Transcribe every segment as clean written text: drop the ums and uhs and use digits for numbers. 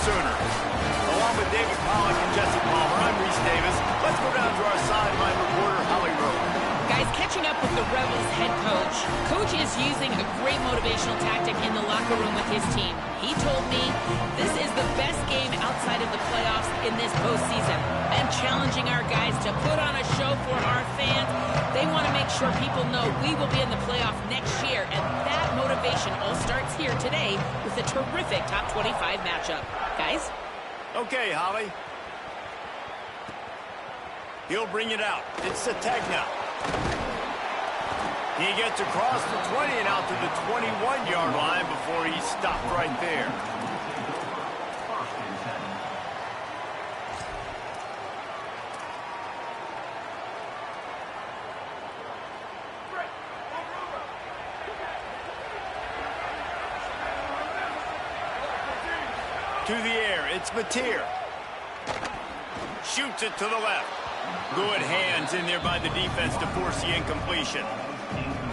Sooners. Along with David Pollack and Jesse Palmer, I'm Reese Davis. Let's go down to our sideline reporter, Holly Rowe. Guys, catching up with the Rebels head coach. Coach is using a great motivational tactic in the locker room with his team. He told me this is the best game outside of the playoffs in this postseason. And challenging our guys to put on a show for our fans. They want to make sure people know we will be in the playoff next year. And that motivation all starts here today with a terrific top 25 matchup. Guys? Okay, Holly. He'll bring it out. It's Sategna. He gets across the 20 and out to the 21-yard line before he's stopped right there. To the air, it's Mateer. Shoots it to the left. Good hands in there by the defense to force the incompletion.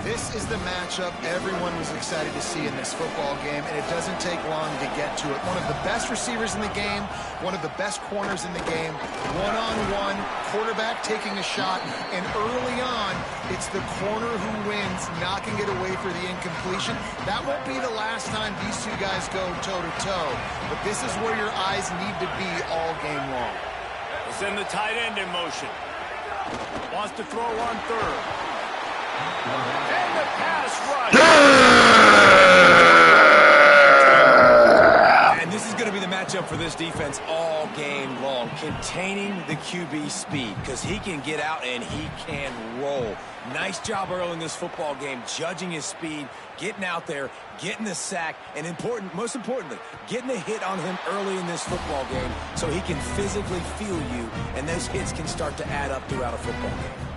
This is the matchup everyone was excited to see in this football game, and it doesn't take long to get to it. One of the best receivers in the game, one of the best corners in the game, one-on-one, quarterback taking a shot, and early on, it's the corner who wins, knocking it away for the incompletion. That won't be the last time these two guys go toe-to-toe, but this is where your eyes need to be all game long. We'll send the tight end in motion. Wants to throw on third. And the pass rush. And this is going to be the matchup for this defense all game long. Containing the QB speed, because he can get out and he can roll. Nice job early in this football game, judging his speed, getting out there, getting the sack, and most importantly, getting a hit on him early in this football game so he can physically feel you, and those hits can start to add up throughout a football game.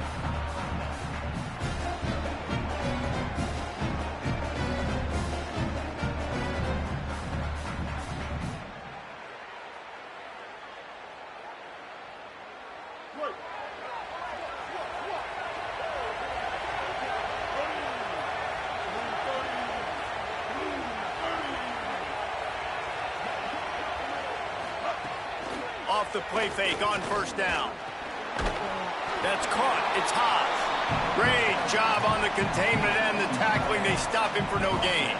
Off the play fake on first down. That's caught. It's Haas. Great job on the containment and the tackling. They stop him for no gain.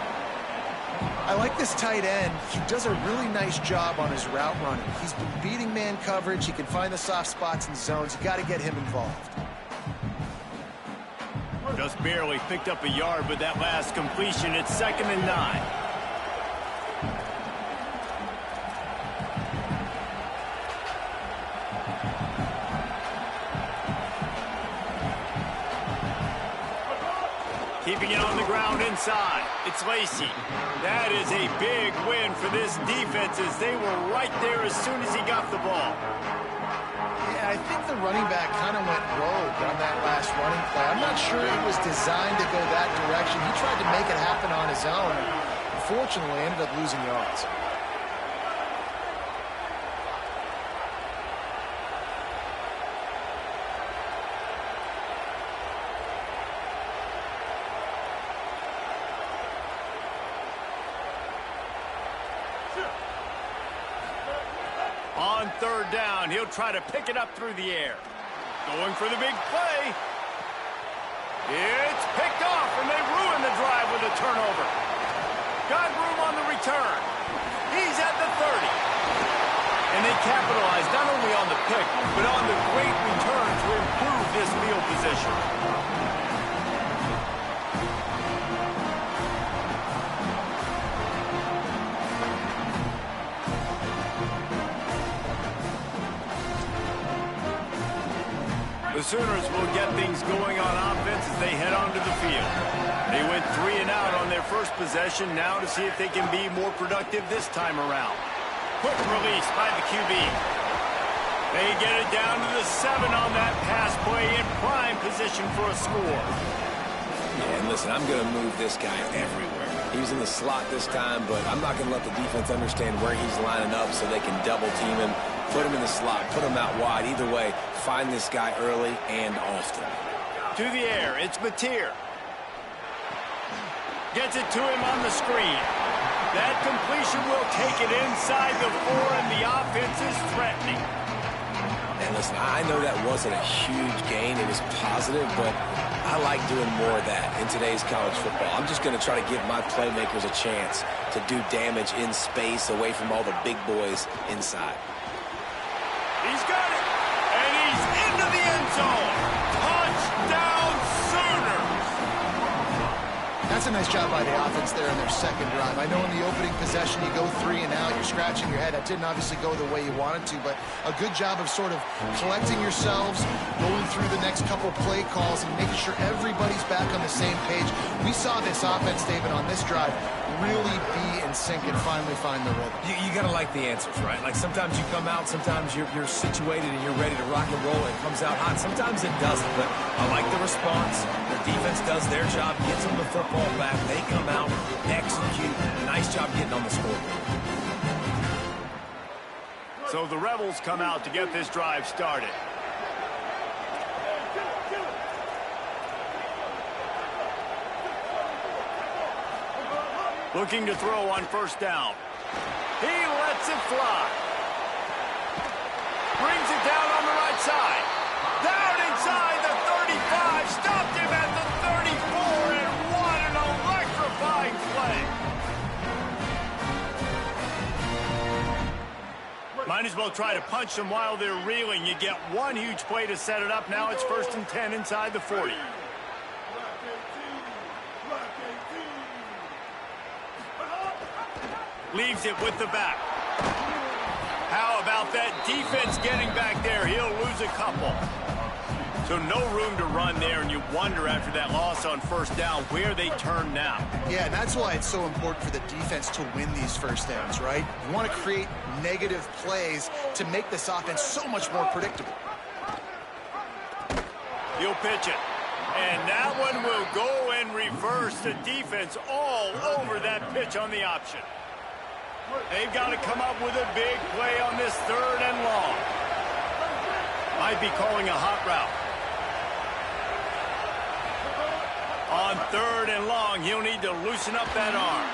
I like this tight end. He does a really nice job on his route running. He's been beating man coverage. He can find the soft spots and zones. You got to get him involved. Just barely picked up a yard with that last completion. It's 2nd and 9. Keeping it on the ground inside. It's Lacey. That is a big win for this defense as they were right there as soon as he got the ball. Yeah, I think the running back kind of went rogue on that last running play. I'm not sure it was designed to go that direction. He tried to make it happen on his own. Unfortunately, ended up losing yards. On third down, he'll try to pick it up through the air. Going for the big play. It's picked off, and they ruin the drive with a turnover. Got room on the return. He's at the 30. And they capitalize not only on the pick, but on the great return to improve this field position. The Sooners will get things going on offense as they head onto the field. They went 3 and out on their first possession, now to see if they can be more productive this time around. Quick release by the QB. They get it down to the 7 on that pass play in prime position for a score. Yeah, and listen, I'm going to move this guy everywhere. He's in the slot this time, but I'm not going to let the defense understand where he's lining up so they can double team him. Put him in the slot, put him out wide. Either way, find this guy early and often. To the air, it's Mateer. Gets it to him on the screen. That completion will take it inside the 4, and the offense is threatening. And listen, I know that wasn't a huge gain. It was positive, but I like doing more of that in today's college football. I'm just going to try to give my playmakers a chance to do damage in space away from all the big boys inside. He's got it, and he's into the end zone. Touchdown, Sooners! That's a nice job by the offense there in their second drive. I know in the opening possession you go 3 and out, you're scratching your head. That didn't obviously go the way you wanted to, but a good job of sort of collecting yourselves, going through the next couple play calls and making sure everybody's back on the same page. We saw this offense, David, on this drive really be in sync and finally find the rhythm. You got to like the answers, right? Like sometimes you come out, sometimes you're situated and you're ready to rock and roll and it comes out hot. Sometimes it doesn't, but I like the response. Their defense does their job, gets them the football back. They come out, execute. Nice job getting on the scoreboard. So the Rebels come out to get this drive started. Looking to throw on first down. He lets it fly. Brings it down on the right side. Down inside the 35. Stopped him at the 34. And what an electrifying play. Might as well try to punch them while they're reeling. You get one huge play to set it up. Now it's 1st and 10 inside the 40. Leaves it with the back. How about that defense getting back there? He'll lose a couple. So no room to run there, and you wonder after that loss on first down where they turn now. Yeah, and that's why it's so important for the defense to win these first downs, right? You want to create negative plays to make this offense so much more predictable. He'll pitch it. And that one will go and reverse. The defense all over that pitch on the option. They've got to come up with a big play on this 3rd and long. Might be calling a hot route. On 3rd and long, he'll need to loosen up that arm.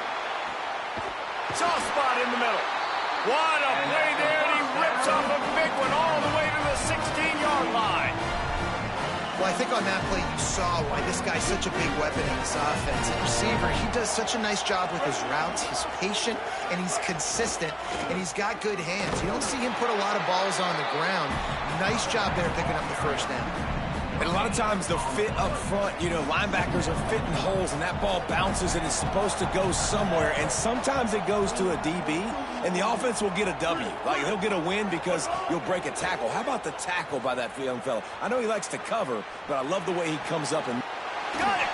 Soft spot in the middle. What a play there, and he rips off a big one all the way to the 16-yard line. Well, I think on that play you saw why this guy's such a big weapon in this offense. At receiver, he does such a nice job with his routes. He's patient, and he's consistent, and he's got good hands. You don't see him put a lot of balls on the ground. Nice job there picking up the first down. And a lot of times they'll fit up front. You know, linebackers are fitting holes, and that ball bounces, and it's supposed to go somewhere. And sometimes it goes to a DB, and the offense will get a W. Like, they'll get a win because you'll break a tackle. How about the tackle by that young fella? I know he likes to cover, but I love the way he comes up and... Got it!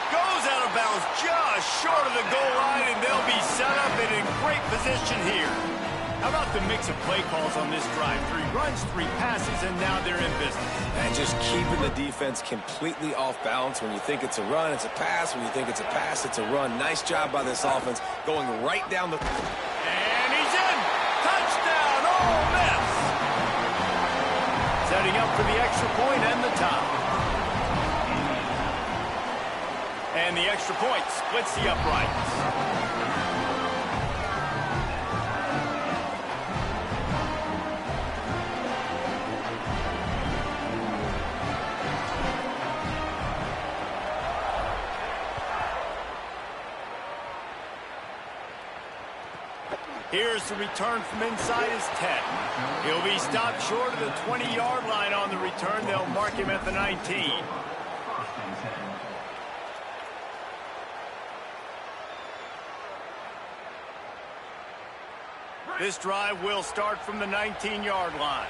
Goes out of bounds just short of the goal line, and they'll be set up and in great position here. How about the mix of play calls on this drive? 3 runs, 3 passes, and now they're in business. And just keeping the defense completely off balance. When you think it's a run, it's a pass. When you think it's a pass, it's a run. Nice job by this offense going right down the... And he's in! Touchdown, Ole Miss! Setting up for the extra point and the tie. And the extra point splits the uprights. Here's the return from inside his 10. He'll be stopped short of the 20-yard line on the return. They'll mark him at the 19. This drive will start from the 19-yard line.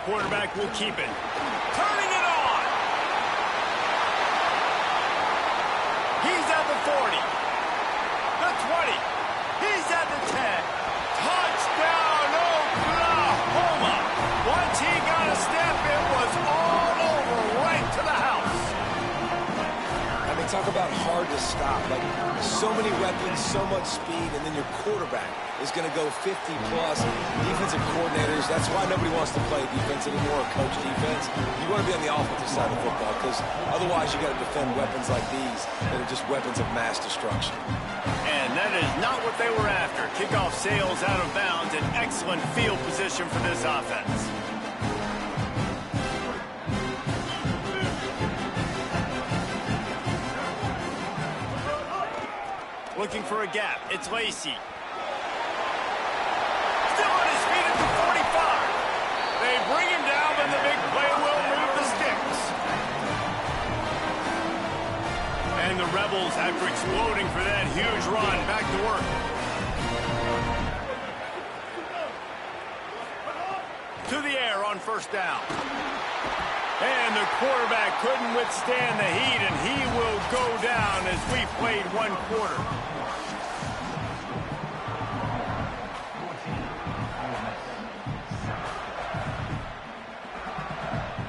Quarterback will keep it. Turning it on! He's at the 40. The 20. He's at the 10. Touchdown, Oklahoma. Once he got a step, it was all over, right to the house. I mean, talk about hard to stop. Like, So many weapons, so much speed, and then your quarterback is going to go 50-plus. Defensive coordinators, that's why nobody wants to play defense anymore or coach defense. You want to be on the offensive side of football because otherwise you got to defend weapons like these that are just weapons of mass destruction. And that is not what they were after. Kickoff sails out of bounds. An excellent field position for this offense. Looking for a gap. It's Lacy. Still on his feet at the 45. They bring him down, and the big play will move the sticks. And the Rebels, after exploding for that huge run, back to work. To the air on first down. And the quarterback couldn't withstand the heat, and he will go down as we played one quarter.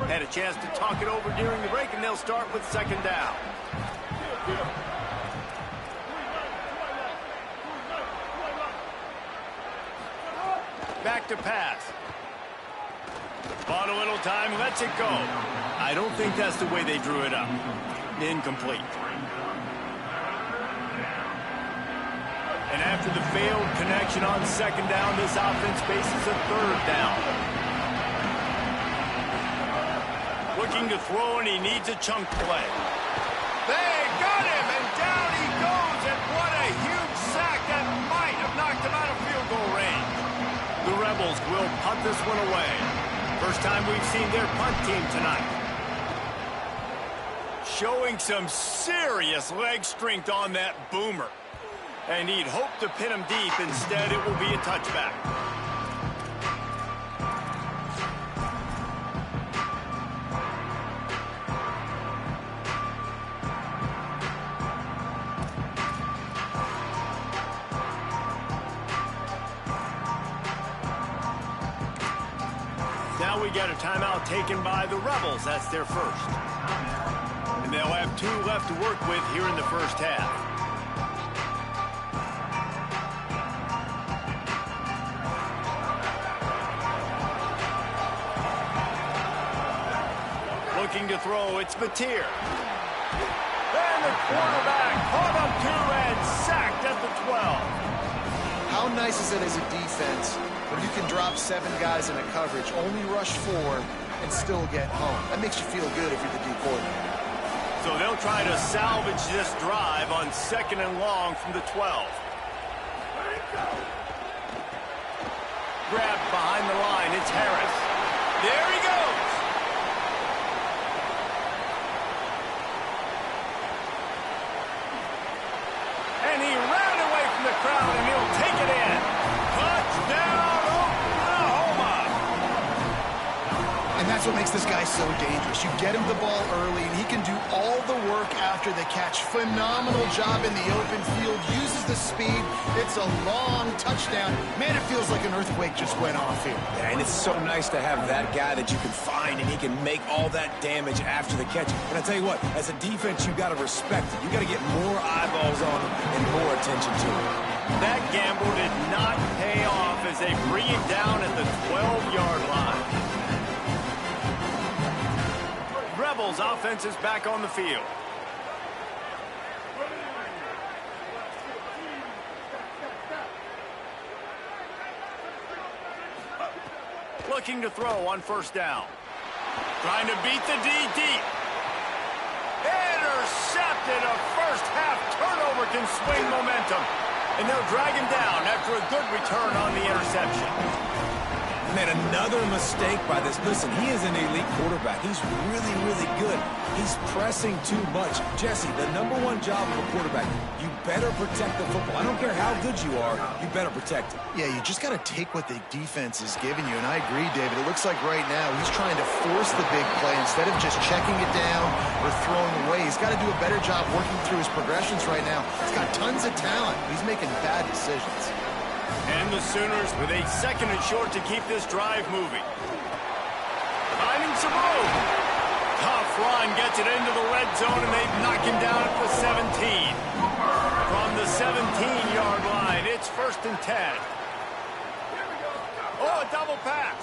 Had a chance to talk it over during the break, and they'll start with second down. Back to pass. Bought a little time, lets it go. I don't think that's the way they drew it up. Incomplete. And after the failed connection on second down, this offense faces a third down. Looking to throw, and he needs a chunk play. They got him, and down he goes, and what a huge sack that might have knocked him out of field goal range. The Rebels will punt this one away. First time we've seen their punt team tonight. Showing some serious leg strength on that boomer. And he'd hoped to pin him deep. Instead, it will be a touchback. Now we got a timeout taken by the Rebels. That's their first. And they'll have 2 left to work with here in the first half. Looking to throw, it's Mateer. And the quarterback caught up 2 and sacked at the 12. How nice is it as a defense when you can drop 7 guys in a coverage, only rush 4, and still get home? That makes you feel good if you're the D coordinator. So they'll try to salvage this drive on second and long from the 12. Grabbed behind the line, it's Harris. There he goes. And he ran away from the crowd, and he'll take it in. Touchdown, Oklahoma! And that's what makes this guy so dangerous. You get him the ball early, and he can do all the work after the catch. Phenomenal job in the open field. Uses the speed. It's a long touchdown. Man, it feels like an earthquake just went off here. Yeah, and it's so nice to have that guy that you can find, and he can make all that damage after the catch. And I tell you what, as a defense, you got to respect it. You got to get more eyeballs on him and more attention to him. That gamble did not pay off as they bring him down at the 12-yard line. Rebels offense is back on the field. Looking to throw on first down. Trying to beat the D deep. Intercepted. A first half turnover can swing momentum. And they'll drag him down after a good return on the interception. Man, another mistake by this. Listen, he is an elite quarterback. He's really, really good. He's pressing too much. Jesse, the #1 job of a quarterback, you better protect the football. I don't care how good you are, you better protect it. Yeah, you just got to take what the defense is giving you. And I agree, David. It looks like right now he's trying to force the big play instead of just checking it down or throwing away. He's got to do a better job working through his progressions right now. He's got tons of talent. He's making bad decisions. And the Sooners with a second and short to keep this drive moving. Finding some room. Tough run gets it into the red zone, and they knock him down at the 17. From the 17-yard line. It's 1st and 10. Oh, a double pass.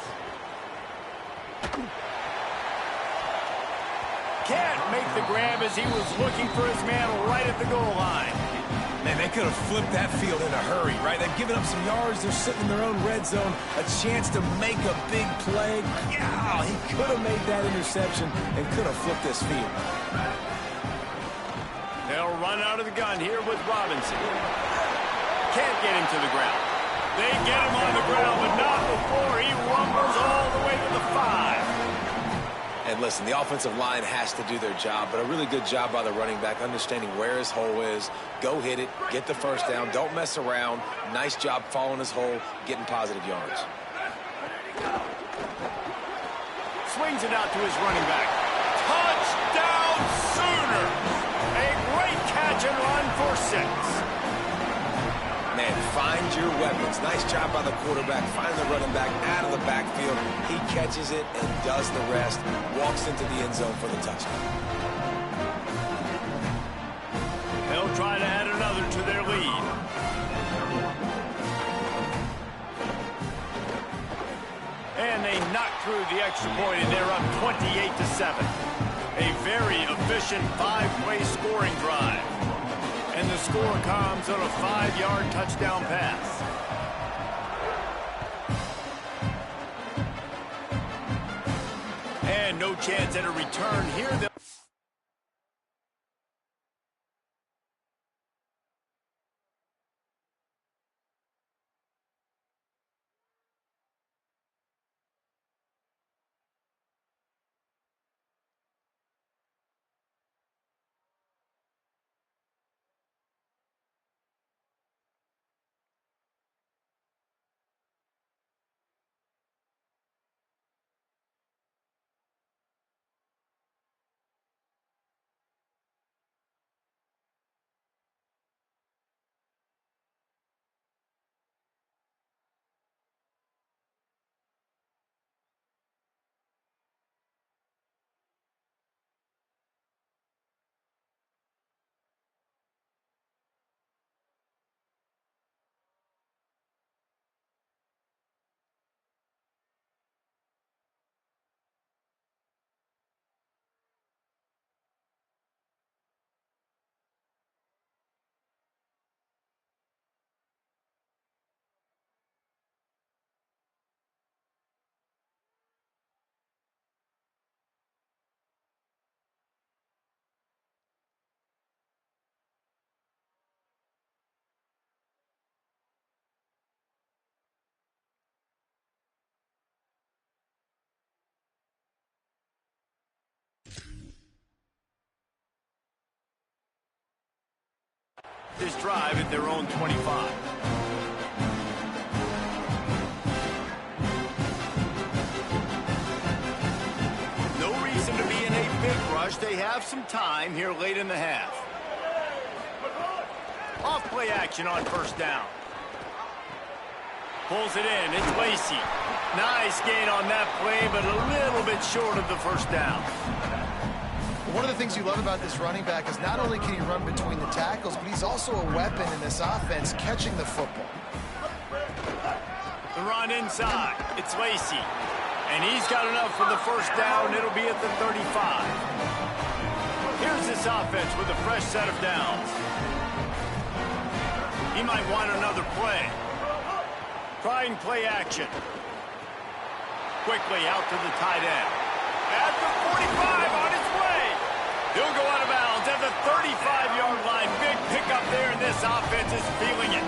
Can't make the grab as he was looking for his man right at the goal line. Man, they could have flipped that field in a hurry, right? They've given up some yards. They're sitting in their own red zone. A chance to make a big play. Yeah, he could have made that interception and could have flipped this field. They'll run out of the gun here with Robinson. Can't get him to the ground. They get him on the ground, but not before he rumbles all the way to the 5. And listen, the offensive line has to do their job, but a really good job by the running back, understanding where his hole is. Go hit it, get the first down, don't mess around. Nice job following his hole, getting positive yards. Swings it out to his running back. Touchdown Sooners! A great catch and run for 6. Man, find your weapons. Nice job by the quarterback. Find the running back out of the backfield. He catches it and does the rest. Walks into the end zone for the touchdown. They'll try to add another to their lead. And they knock through the extra point, and they're up 28-7. A very efficient 5-play scoring drive. And the score comes on a 5-yard touchdown pass. And no chance at a return here. This drive at their own 25. No reason to be in a big rush. They have some time here late in the half. Off play action on 1st down. Pulls it in. It's Lacey. Nice gain on that play, but a little bit short of the 1st down. One of the things you love about this running back is not only can he run between the tackles, but he's also a weapon in this offense, catching the football. The run inside. It's Lacey. And he's got enough for the 1st down. It'll be at the 35. Here's this offense with a fresh set of downs. He might want another play. Trying play action. Quickly out to the tight end. At the 45 on his way. He'll go out of bounds at the 35-yard line. Big pickup there, and this offense is feeling it.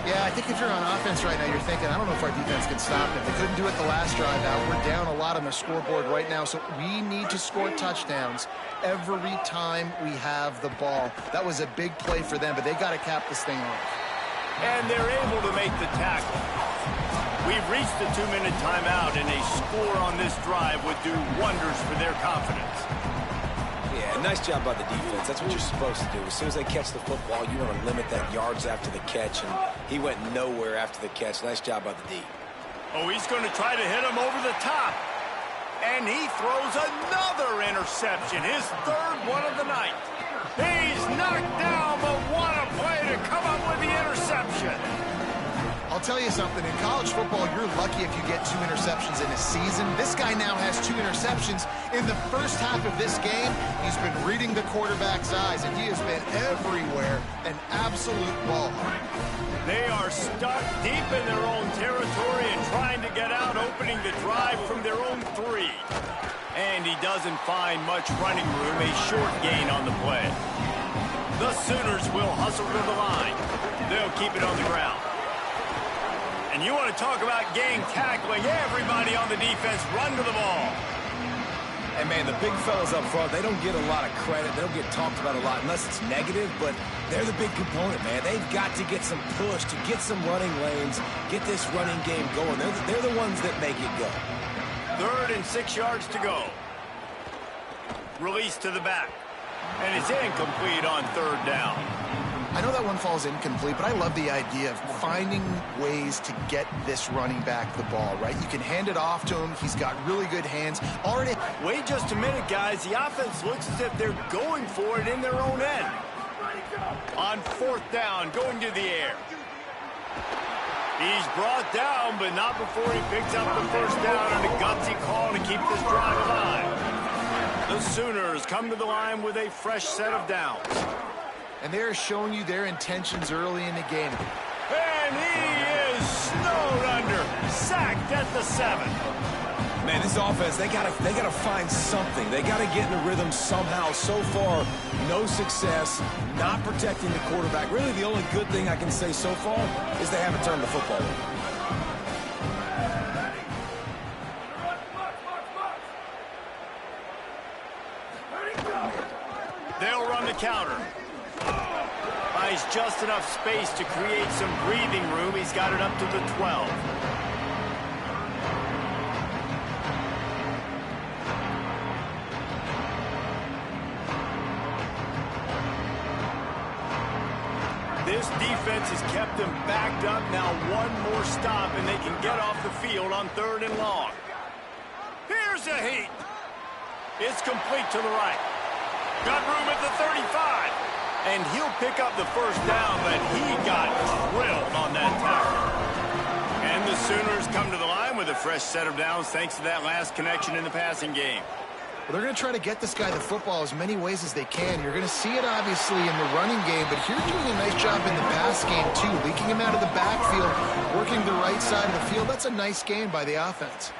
Yeah, I think if you're on offense right now, you're thinking, I don't know if our defense can stop it. They couldn't do it the last drive out. We're down a lot on the scoreboard right now, so we need to score touchdowns every time we have the ball. That was a big play for them, but they got to cap this thing off. And they're able to make the tackle. We've reached the 2-minute timeout, and a score on this drive would do wonders for their confidence. Yeah, nice job by the defense. That's what you're supposed to do. As soon as they catch the football, you want to limit that yards after the catch, and he went nowhere after the catch. Nice job by the D. Oh, he's going to try to hit him over the top. And he throws another interception, his 3rd one of the night. He's knocked down, but what a play to come up with the interception. I'll tell you something, in college football, you're lucky if you get 2 interceptions in a season. This guy now has 2 interceptions. In the first half of this game, he's been reading the quarterback's eyes, and he has been everywhere, an absolute ball hawk. They are stuck deep in their own territory and trying to get out, opening the drive from their own 3. And he doesn't find much running room, a short gain on the play. The Sooners will hustle to the line. They'll keep it on the ground. And you want to talk about game tackling, everybody on the defense run to the ball. And, man, the big fellas up front, they don't get a lot of credit. They don't get talked about a lot unless it's negative, but they're the big component, man. They've got to get some push, to get some running lanes, get this running game going. They're the ones that make it go. 3rd and 6 yards to go. Release to the back. And it's incomplete on 3rd down. I know that one falls incomplete, but I love the idea of finding ways to get this running back the ball, right? You can hand it off to him. He's got really good hands. Already. Wait just a minute, guys. The offense looks as if they're going for it in their own end. On 4th down, going to the air. He's brought down, but not before he picks up the 1st down on a gutsy call to keep this drive alive. The Sooners come to the line with a fresh set of downs. And they're showing you their intentions early in the game. And he is snowed under, sacked at the 7. Man, this offense, they gotta find something. They gotta get in a rhythm somehow. So far, no success, not protecting the quarterback. Really, the only good thing I can say so far is they haven't turned the football over. They'll run the counter. Buys just enough space to create some breathing room. He's got it up to the 12. This defense has kept them backed up. Now one more stop, and they can get off the field on 3rd and long. Here's a heat. It's complete to the right. Got room at the 35. And he'll pick up the 1st down, but he got drilled on that tackle. And the Sooners come to the line with a fresh set of downs thanks to that last connection in the passing game. Well, they're going to try to get this guy the football as many ways as they can. You're going to see it, obviously, in the running game, but here doing a nice job in the pass game, too. Leaking him out of the backfield, working the right side of the field. That's a nice game by the offense.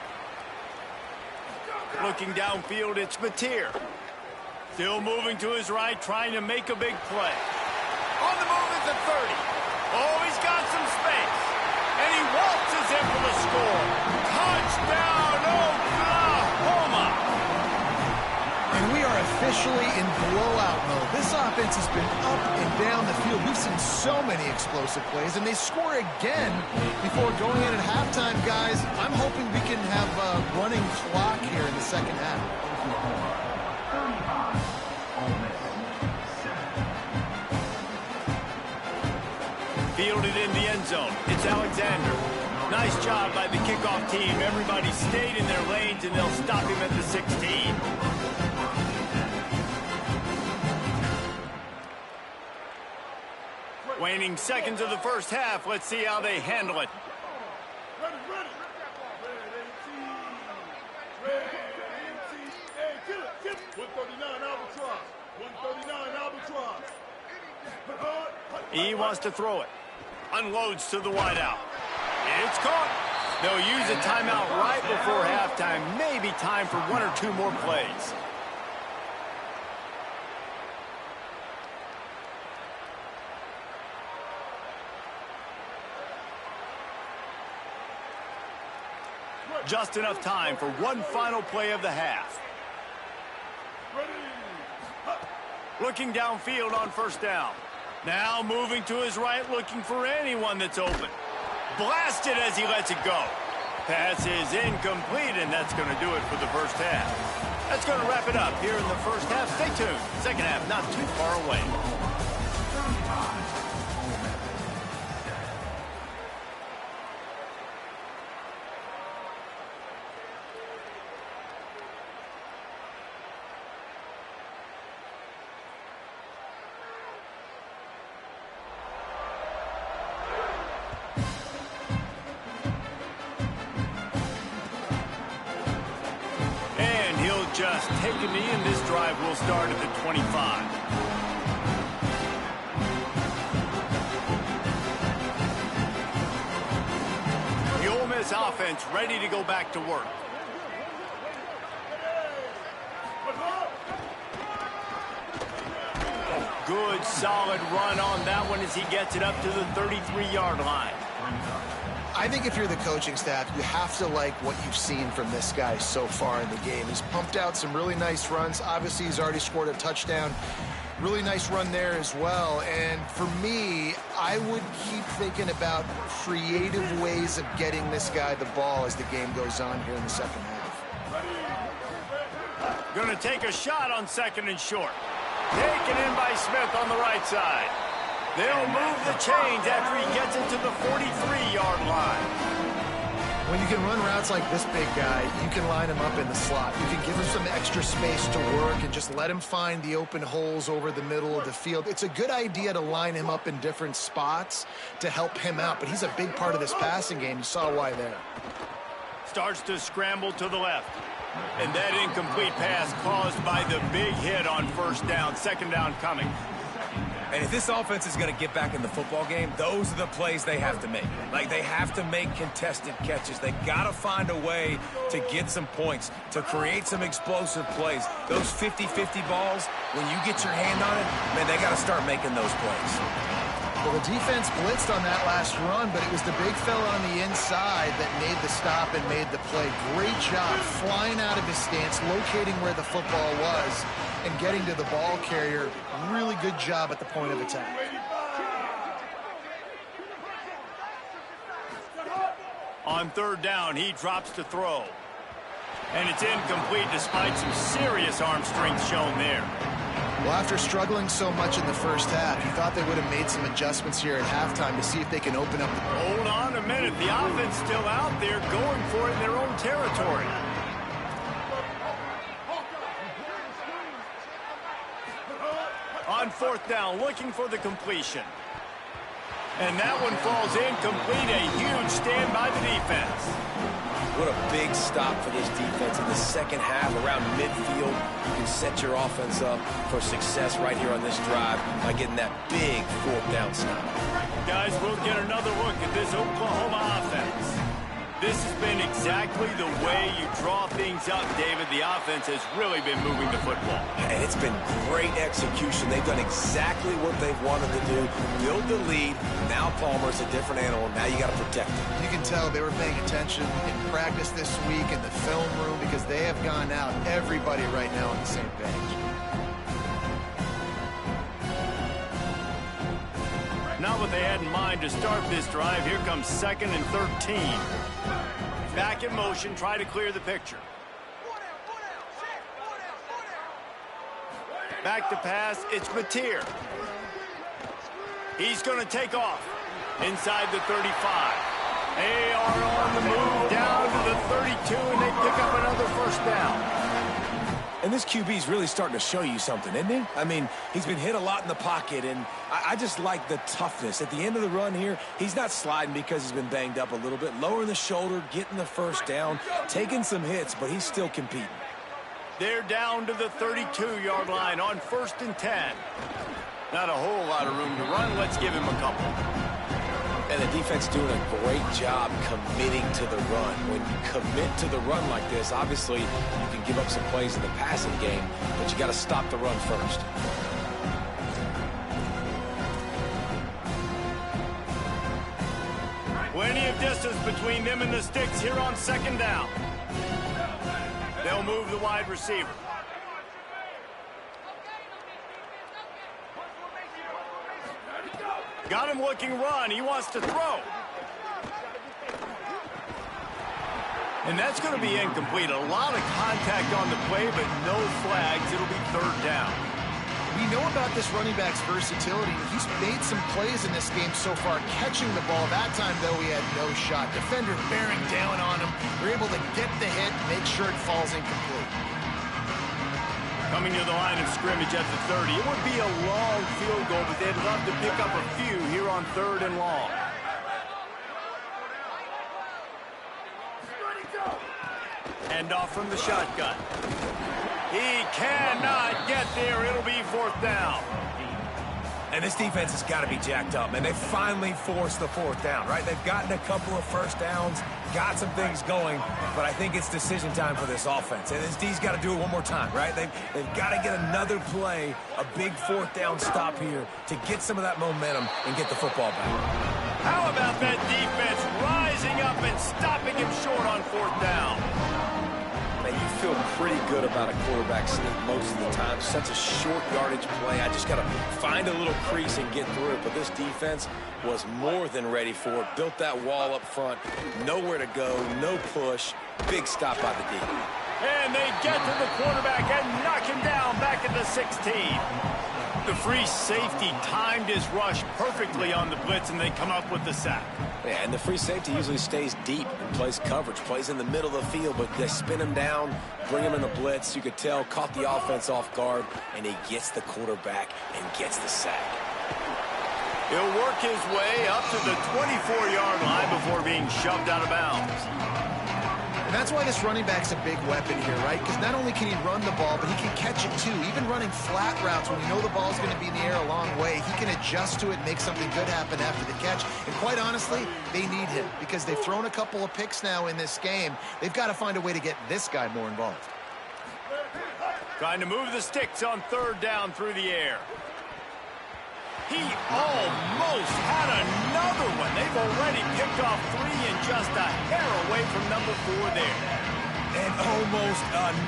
Looking downfield, it's Mateer. Still moving to his right, trying to make a big play. On the move at the 30. Oh, he's got some space. And he waltzes in for the score. Touchdown, Oklahoma! And we are officially in blowout mode. This offense has been up and down the field. We've seen so many explosive plays, and they score again before going in at halftime, guys. I'm hoping we can have a running clock here in the second half. Fielded in the end zone. It's Alexander. Nice job by the kickoff team. Everybody stayed in their lanes, and they'll stop him at the 16. Waning seconds of the first half. Let's see how they handle it. He wants to throw it. Unloads to the wideout. It's caught. They'll use a timeout right before halftime. Maybe time for 1 or 2 more plays. Just enough time for one final play of the half. Looking downfield on 1st down. Now moving to his right, looking for anyone that's open. Blasted as he lets it go. Pass is incomplete, and that's going to do it for the first half. That's going to wrap it up here in the first half. Stay tuned. Second half not too far away. take a knee, and this drive will start at the 25. The Ole Miss offense ready to go back to work. Good, solid run on that one as he gets it up to the 33-yard line. I think if you're the coaching staff, you have to like what you've seen from this guy so far in the game. He's pumped out some really nice runs. Obviously, he's already scored a touchdown. Really nice run there as well. And for me, I would keep thinking about creative ways of getting this guy the ball as the game goes on here in the second half. Going to take a shot on 2nd and short. Taken in by Smith on the right side. They'll move the chains after he gets into the 43-yard line. When you can run routes like this big guy, you can line him up in the slot. You can give him some extra space to work and just let him find the open holes over the middle of the field. It's a good idea to line him up in different spots to help him out, but he's a big part of this passing game. You saw why there. Starts to scramble to the left. And that incomplete pass caused by the big hit on 1st down. 2nd down coming. And if this offense is going to get back in the football game, those are the plays they have to make. Like, they have to make contested catches. They got to find a way to get some points, to create some explosive plays. Those 50-50 balls, when you get your hand on it, man, they got to start making those plays. Well, the defense blitzed on that last run, but it was the big fella on the inside that made the stop and made the play. Great job flying out of his stance, locating where the football was, and getting to the ball carrier. Really good job at the point of attack. On 3rd down, he drops to throw. And it's incomplete despite some serious arm strength shown there. Well, after struggling so much in the first half, you thought they would have made some adjustments here at halftime to see if they can open up the... Hold on a minute. The offense still out there going for it in their own territory. On 4th down, looking for the completion. And that one falls incomplete. A huge stand by the defense. What a big stop for this defense in the second half around midfield. You can set your offense up for success right here on this drive by getting that big 4th down stop. Guys, we'll get another look at this Oklahoma offense. This has been exactly the way you draw things up, David. The offense has really been moving the football. And it's been great execution. They've done exactly what they've wanted to do. Build the lead. Now Palmer's a different animal. Now you got to protect him. You can tell they were paying attention in practice this week in the film room because they have gone out, everybody right now on the same page. Not what they had in mind to start this drive. Here comes 2nd and 13. Back in motion, try to clear the picture. Back to pass, it's Mateer. He's going to take off inside the 35. They are on the move down to the 32, and they pick up another 1st down. And this QB's really starting to show you something, isn't he? I mean, he's been hit a lot in the pocket, and I just like the toughness. At the end of the run here, he's not sliding because he's been banged up a little bit. Lowering the shoulder, getting the 1st down, taking some hits, but he's still competing. They're down to the 32-yard line on 1st and 10. Not a whole lot of room to run. Let's give him a couple. And the defense doing a great job committing to the run. When you commit to the run like this, obviously you can give up some plays in the passing game, but you got to stop the run first. Plenty of distance between them and the sticks here on 2nd down. They'll move the wide receiver. Got him looking run. He wants to throw. And that's going to be incomplete. A lot of contact on the play, but no flags. It'll be 3rd down. We know about this running back's versatility. He's made some plays in this game so far, catching the ball. That time, though, he had no shot. Defender bearing down on him. They're able to get the hit, make sure it falls incomplete. Coming to the line of scrimmage at the 30. It would be a long field goal, but they'd love to pick up a few here on 3rd and long. Hand off from the shotgun. He cannot get there. It'll be 4th down. And this defense has got to be jacked up, man. They finally forced the 4th down, right? They've gotten a couple of first downs, got some things going, but I think it's decision time for this offense. And this D's got to do it one more time, right? They've got to get another play, a big 4th down stop here to get some of that momentum and get the football back. How about that defense rising up and stopping him short on 4th down? Man, you feel pretty good about a quarterback sneak most of the time. Such a short yardage play. I just got to find a little crease and get through it. But this defense was more than ready for it. Built that wall up front. Nowhere to go. No push. Big stop by the D. And they get to the quarterback and knock him down back at the 16. The free safety timed his rush perfectly on the blitz, and they come up with the sack. Yeah, and the free safety usually stays deep and plays coverage, plays in the middle of the field, but they spin him down, bring him in the blitz. You could tell, caught the offense off guard, and he gets the quarterback and gets the sack. He'll work his way up to the 24-yard line before being shoved out of bounds. And that's why this running back's a big weapon here, right? Because not only can he run the ball, but he can catch it too. Even running flat routes when you know the ball's going to be in the air a long way, he can adjust to it and make something good happen after the catch. And quite honestly, they need him because they've thrown a couple of picks now in this game. They've got to find a way to get this guy more involved. Trying to move the sticks on 3rd down through the air. He almost had another one. They've already picked off 3 and just a hair away from number 4 there. And almost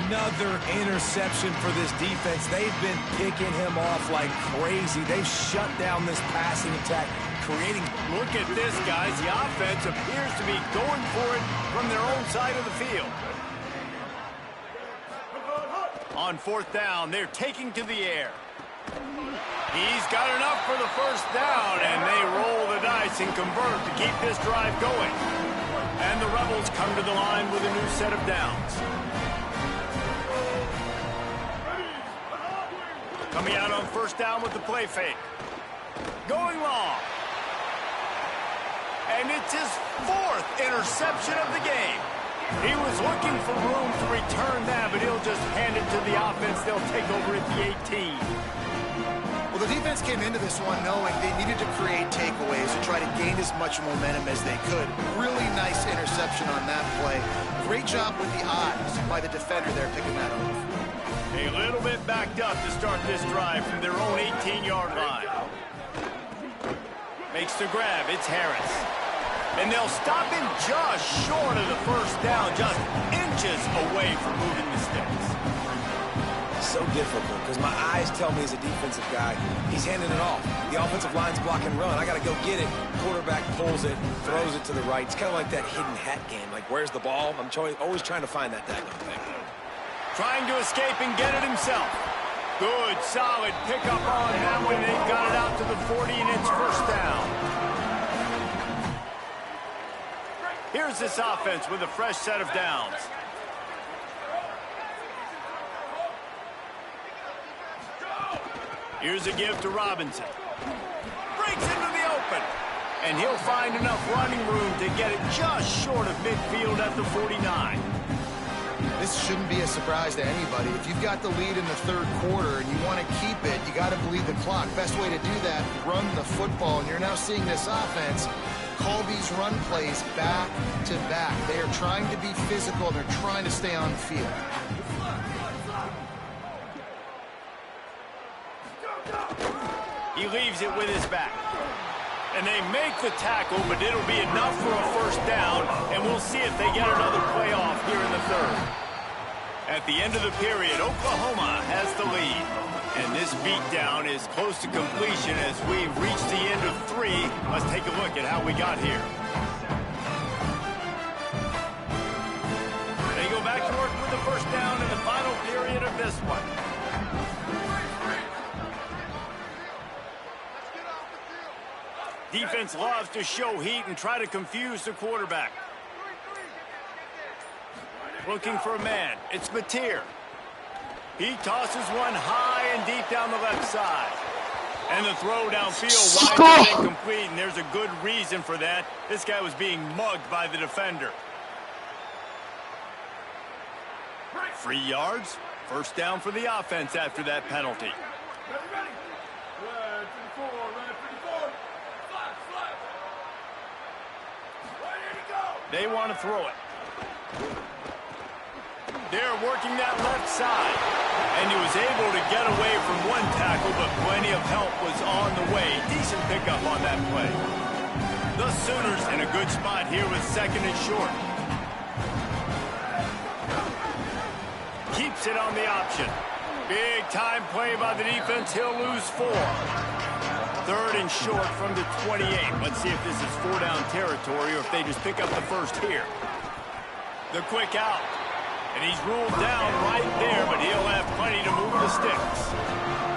another interception for this defense. They've been picking him off like crazy. They've shut down this passing attack, creating... Look at this, guys. The offense appears to be going for it from their own side of the field. On 4th down, they're taking to the air. He's got enough for the 1st down, and they roll the dice and convert to keep this drive going. And the Rebels come to the line with a new set of downs. Coming out on 1st down with the play fake. Going long. And it's his 4th interception of the game. He was looking for room to return that, but he'll just hand it to the offense. They'll take over at the 18. Well, the defense came into this one knowing they needed to create takeaways and try to gain as much momentum as they could. Really nice interception on that play. Great job with the eyes by the defender there picking that off. A little bit backed up to start this drive from their own 18-yard line. Makes the grab. It's Harris. And they'll stop him just short of the 1st down, just inches away from moving the sticks. So difficult because my eyes tell me as a defensive guy, he's handing it off. The offensive line's block and run. I got to go get it. Quarterback pulls it, throws it to the right. It's kind of like that hidden hat game. Like, where's the ball? I'm always trying to find that daggone thing. Trying to escape and get it himself. Good, solid pickup on that one. They got it out to the 40, and it's 1st down. Here's this offense with a fresh set of downs. Here's a give to Robinson. Breaks into the open. And he'll find enough running room to get it just short of midfield at the 49. This shouldn't be a surprise to anybody. If you've got the lead in the 3rd quarter and you want to keep it, you got to bleed the clock. Best way to do that, run the football. And you're now seeing this offense call these run plays back to back. They are trying to be physical. They're trying to stay on the field. He leaves it with his back. And they make the tackle, but it'll be enough for a 1st down, and we'll see if they get another play off here in the 3rd. At the end of the period, Oklahoma has the lead. And this beatdown is close to completion as we reach the end of 3. Let's take a look at how we got here. They go back to work with the 1st down in the final period of this one. Defense loves to show heat and try to confuse the quarterback. Looking for a man. It's Mateer. He tosses one high and deep down the left side. And the throw downfield wide and incomplete, and there's a good reason for that. This guy was being mugged by the defender. 3 yards, First down for the offense after that penalty. They want to throw it. They're working that left side. And he was able to get away from one tackle, but plenty of help was on the way. Decent pickup on that play. The Sooners in a good spot here with second and short. Keeps it on the option. Big time play by the defense. He'll lose 4. Third and short from the 28. Let's see if this is 4-down territory or if they just pick up the first here. The quick out. And he's ruled down right there, but he'll have plenty to move the sticks.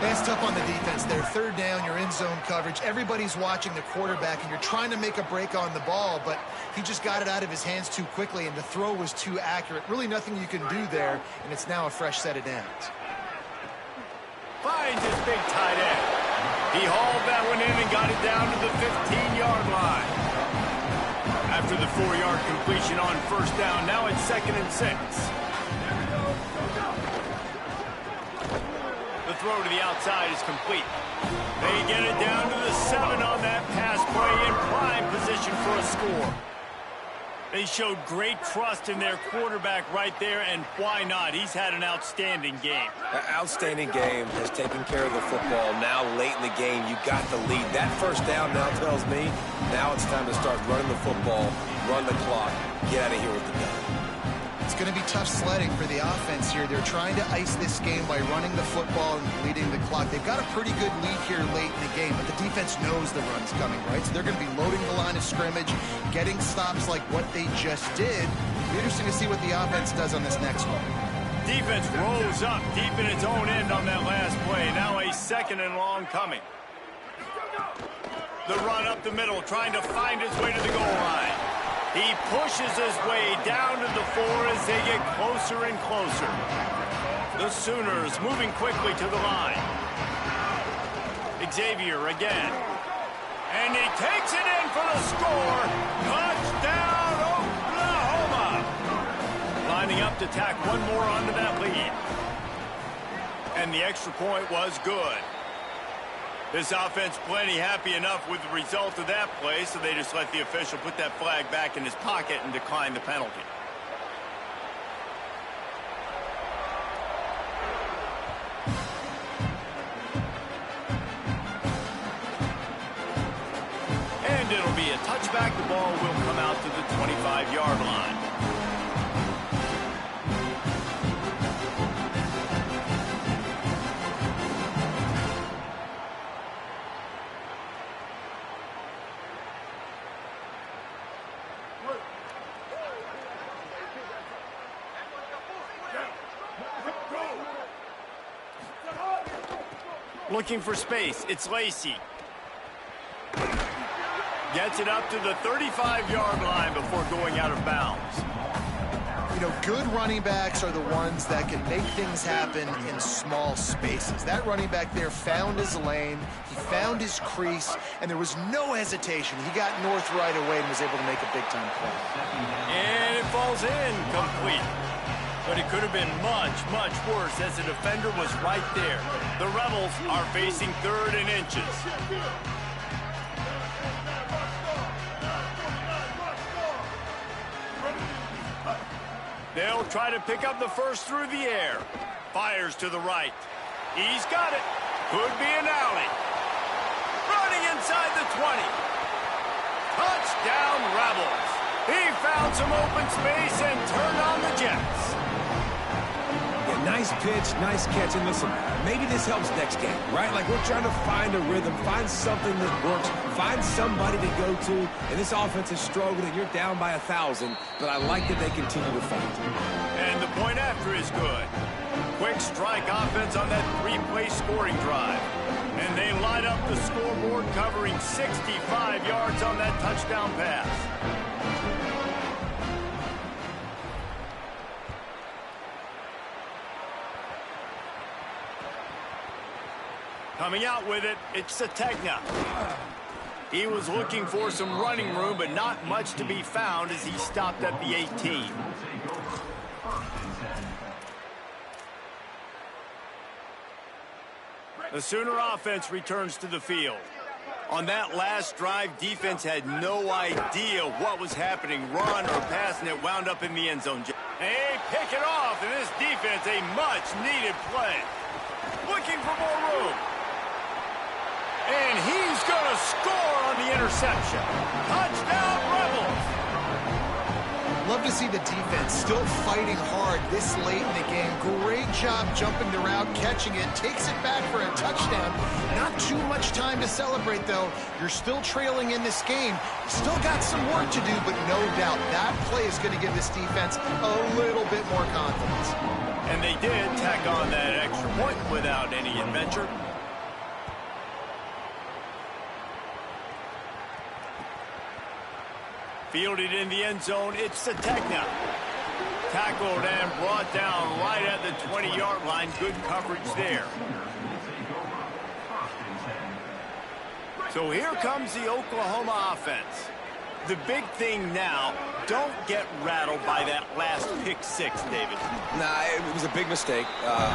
That's tough on the defense there. Third down, you're in zone coverage. Everybody's watching the quarterback, and you're trying to make a break on the ball, but he just got it out of his hands too quickly, and the throw was too accurate. Really nothing you can do there, and it's now a fresh set of downs. Finds his big tight end. He hauled that one in and got it down to the 15-yard line. After the 4-yard completion on first down, now it's 2nd and 6. The throw to the outside is complete. They get it down to the 7 on that pass play in prime position for a score. They showed great trust in their quarterback right there, and why not? He's had an outstanding game. An outstanding game, has taken care of the football. Now late in the game, you got the lead. That first down now tells me now it's time to start running the football, run the clock, get out of here with the gun. It's going to be tough sledding for the offense here. They're trying to ice this game by running the football and leading the clock. They've got a pretty good lead here late in the game, but the defense knows the run's coming, right? So they're going to be loading the line of scrimmage, getting stops like what they just did. It'll be interesting to see what the offense does on this next one. Defense rolls up deep in its own end on that last play. Now a 2nd and long coming. The run up the middle, trying to find his way to the goal line. He pushes his way down to the 4 as they get closer and closer. The Sooners moving quickly to the line. Xavier again. And he takes it in for the score. Touchdown, Oklahoma. Lining up to tack one more onto that lead. And the extra point was good. This offense plenty happy enough with the result of that play, so they just let the official put that flag back in his pocket and decline the penalty. And it'll be a touchback. The ball will come out to the 25-yard line. Looking for space. It's Lacey. Gets it up to the 35-yard line before going out of bounds. You know, good running backs are the ones that can make things happen in small spaces. That running back there found his lane, he found his crease, and there was no hesitation. He got north right away and was able to make a big-time play. And it falls in complete. But it could have been much, much worse as the defender was right there. The Rebels are facing 3rd and inches. They'll try to pick up the first through the air. Fires to the right. He's got it. Could be an alley. Running inside the 20. Touchdown, Rebels. He found some open space and turned on the Jets. Yeah, nice pitch, nice catch. And listen, maybe this helps next game, right? Like we're trying to find a rhythm, find something that works, find somebody to go to. And this offense is struggling, and you're down by 1,000. But I like that they continue to fight. And the point after is good. Quick strike offense on that 3-play scoring drive. And they light up the scoreboard, covering 65 yards on that touchdown pass. Coming out with it, it's Sategna. He was looking for some running room, but not much to be found as he stopped at the 18. The Sooner offense returns to the field. On that last drive, defense had no idea what was happening. Run or pass, and it wound up in the end zone. They pick it off, and this defense, a much-needed play. Looking for more room. And he's going to score on the interception. Touchdown, Rebels. Love to see the defense still fighting hard this late in the game. Great job jumping the route, catching it, takes it back for a touchdown. Not too much time to celebrate, though. You're still trailing in this game. Still got some work to do, but no doubt that play is going to give this defense a little bit more confidence. And they did tack on that extra point without any adventure. Fielded in the end zone, it's Sategna. Tackled and brought down right at the 20-yard line. Good coverage there. So here comes the Oklahoma offense. The big thing now, don't get rattled by that last pick six, David. Nah, it was a big mistake.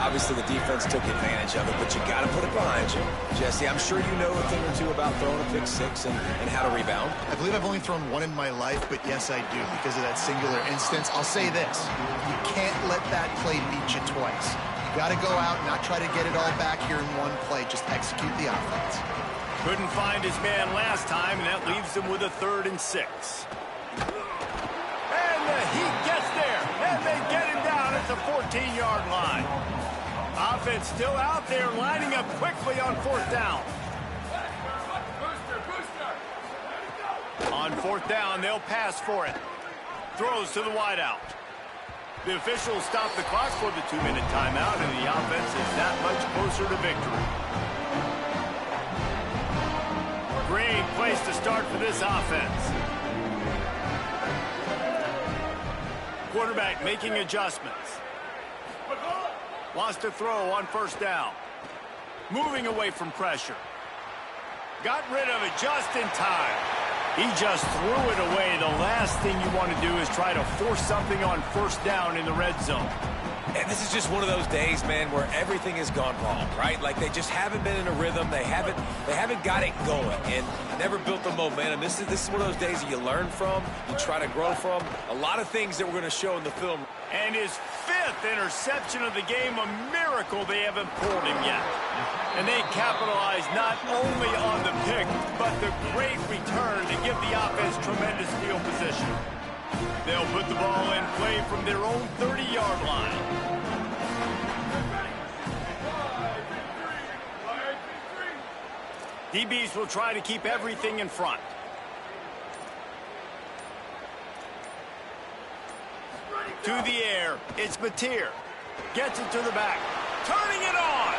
Obviously, the defense took advantage of it, but you got to put it behind you. Jesse, I'm sure you know a thing or two about throwing a pick six and how to rebound. I believe I've only thrown one in my life, but yes, I do, because of that singular instance. I'll say this. You can't let that play beat you twice. You got to go out and not try to get it all back here in one play. Just execute the offense. Couldn't find his man last time, and that leaves him with a 3rd and 6. And he gets there, and they get him down at the 14-yard line. Offense still out there, lining up quickly on 4th down. On 4th down, they'll pass for it. Throws to the wideout. The officials stop the clock for the 2-minute timeout, and the offense is that much closer to victory. Great place to start for this offense. Quarterback making adjustments. Wants to throw on 1st down. Moving away from pressure. Got rid of it just in time. He just threw it away. The last thing you want to do is try to force something on 1st down in the red zone. And this is just one of those days, man, where everything has gone wrong, right? Like they just haven't been in a rhythm. They haven't got it going and never built the momentum. This is one of those days that you learn from, you try to grow from. A lot of things that we're going to show in the film. And his 5th interception of the game, a miracle they haven't pulled him yet. And they capitalize not only on the pick, but the great return to give the offense tremendous field position. They'll put the ball in play from their own 30-yard line. DBs will try to keep everything in front. To the air, it's Mateer. Gets it to the back. Turning it on.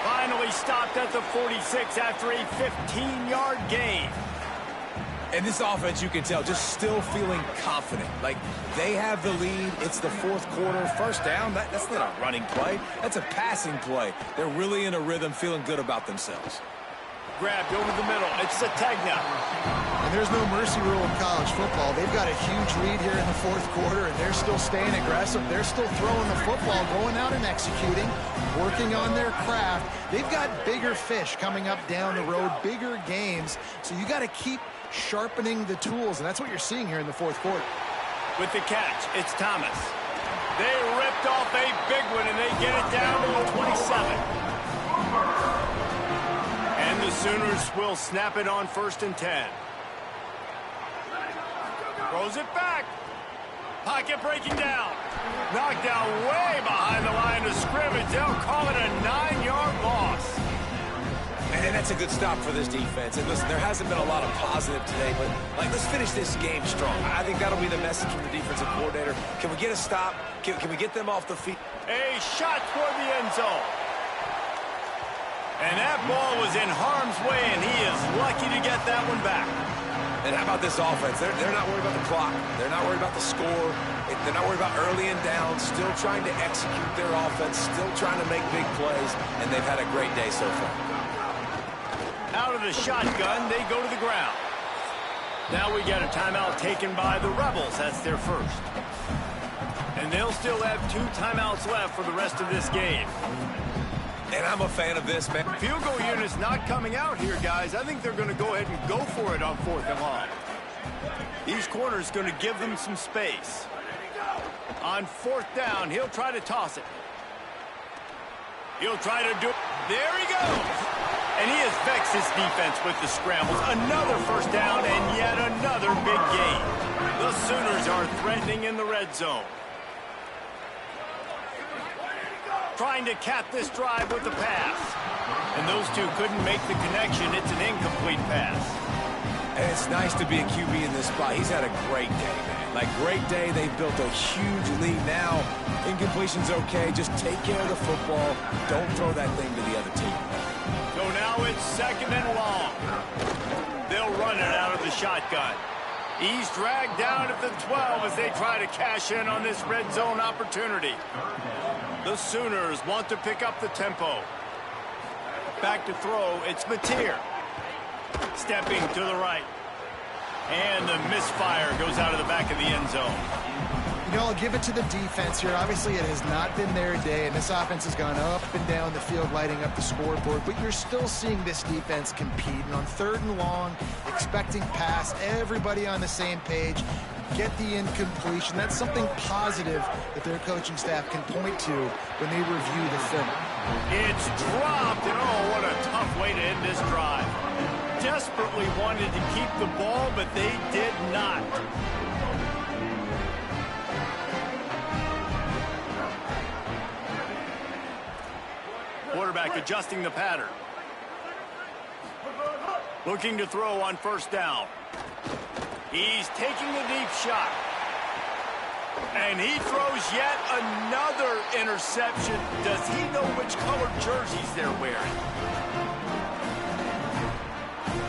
Finally stopped at the 46 after a 15-yard gain. And this offense, you can tell, just still feeling confident. Like, they have the lead. It's the 4th quarter. 1st down, that's not a running play. That's a passing play. They're really in a rhythm, feeling good about themselves. Grabbed over the middle. It's Sategna. And there's no mercy rule in college football. They've got a huge lead here in the 4th quarter, and they're still staying aggressive. They're still throwing the football, going out and executing, working on their craft. They've got bigger fish coming up down the road, bigger games. So you got to keep sharpening the tools, and that's what you're seeing here in the 4th quarter. With the catch, it's Thomas. They ripped off a big one, and they get it down to the 27. And the Sooners will snap it on 1st and 10. Throws it back. Pocket breaking down. Knocked down way behind the line of scrimmage. They'll call it a 9-yard loss. And that's a good stop for this defense. And listen, there hasn't been a lot of positive today, but let's finish this game strong. I think that'll be the message from the defensive coordinator. Can we get a stop? Can we get them off the feet? A shot toward the end zone. And that ball was in harm's way, and he is lucky to get that one back. And how about this offense? They're not worried about the clock. They're not worried about the score. They're not worried about early and down. Still trying to execute their offense. Still trying to make big plays. And they've had a great day so far. Out of the shotgun, they go to the ground. Now we get a timeout taken by the Rebels. That's their 1st. And they'll still have 2 timeouts left for the rest of this game. And I'm a fan of this, man. Field goal unit's not coming out here, guys. I think they're going to go ahead and go for it on 4th and long. These corners going to give them some space. On 4th down, he'll try to toss it. He'll try to do it. There he goes. And he has vexed his defense with the scrambles. Another first down and yet another big gain. The Sooners are threatening in the red zone. Trying to cap this drive with the pass. And those two couldn't make the connection. It's an incomplete pass. And it's nice to be a QB in this spot. He's had a great day, man. Like, great day. They've built a huge lead now. Incompletion's okay. Just take care of the football. Don't throw that thing to the other team. So now it's 2nd and long. They'll run it out of the shotgun. He's dragged down at the 12 as they try to cash in on this red zone opportunity. The Sooners want to pick up the tempo. Back to throw, it's Mateer. Stepping to the right. And the misfire goes out of the back of the end zone. You know, I'll give it to the defense here. Obviously, it has not been their day, and this offense has gone up and down the field, lighting up the scoreboard, but you're still seeing this defense compete. And on 3rd and long, expecting pass, everybody on the same page, get the incompletion. That's something positive that their coaching staff can point to when they review the film. It's dropped, and oh, what a tough way to end this drive. Desperately wanted to keep the ball, but they did not. Quarterback adjusting the pattern. Looking to throw on 1st down. He's taking a deep shot. And he throws yet another interception. Does he know which colored jerseys they're wearing?